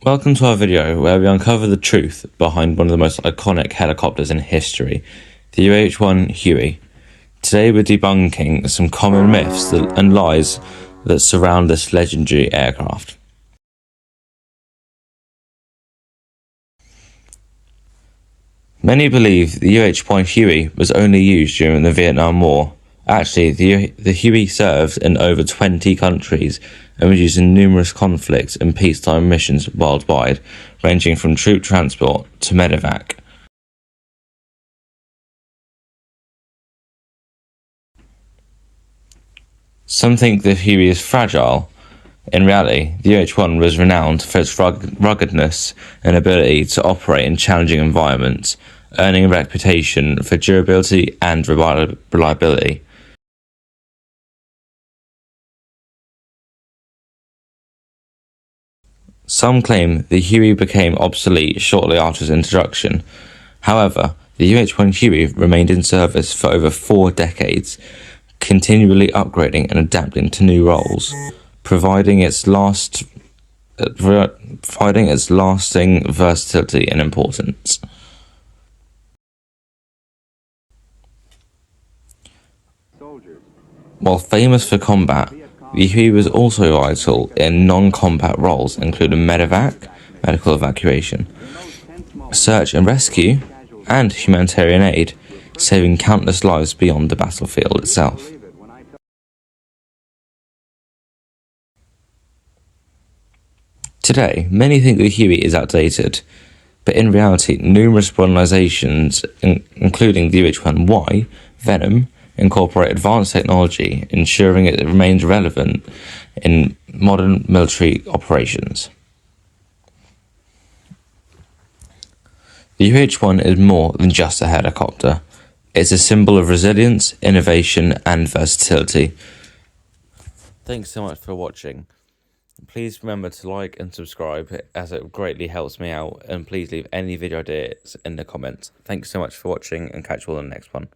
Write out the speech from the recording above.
Welcome to our video where we uncover the truth behind one of the most iconic helicopters in history, the UH-1 Huey. Today we're debunking some common myths and lies that surround this legendary aircraft. Many believe the UH-1 Huey was only used during the Vietnam War. Actually, the Huey served in over 20 countries and was used in numerous conflicts and peacetime missions worldwide, ranging from troop transport to medevac. Some think the Huey is fragile. In reality, the UH-1 was renowned for its ruggedness and ability to operate in challenging environments, earning a reputation for durability and reliability. Some claim the Huey became obsolete shortly after its introduction. However, the UH-1 Huey remained in service for over 4 decades, continually upgrading and adapting to new roles, providing its lasting versatility and importance. While famous for combat, the Huey was also vital in non-combat roles, including medevac, medical evacuation, search and rescue, and humanitarian aid, saving countless lives beyond the battlefield itself. Today, many think the Huey is outdated, but in reality, numerous modernizations, including the UH-1Y, Venom, incorporate advanced technology, ensuring it remains relevant in modern military operations. The UH-1 is more than just a helicopter. It's a symbol of resilience, innovation, and versatility. Thanks so much for watching. Please remember to like and subscribe, as it greatly helps me out, and please leave any video ideas in the comments. Thanks so much for watching, and catch you all in the next one.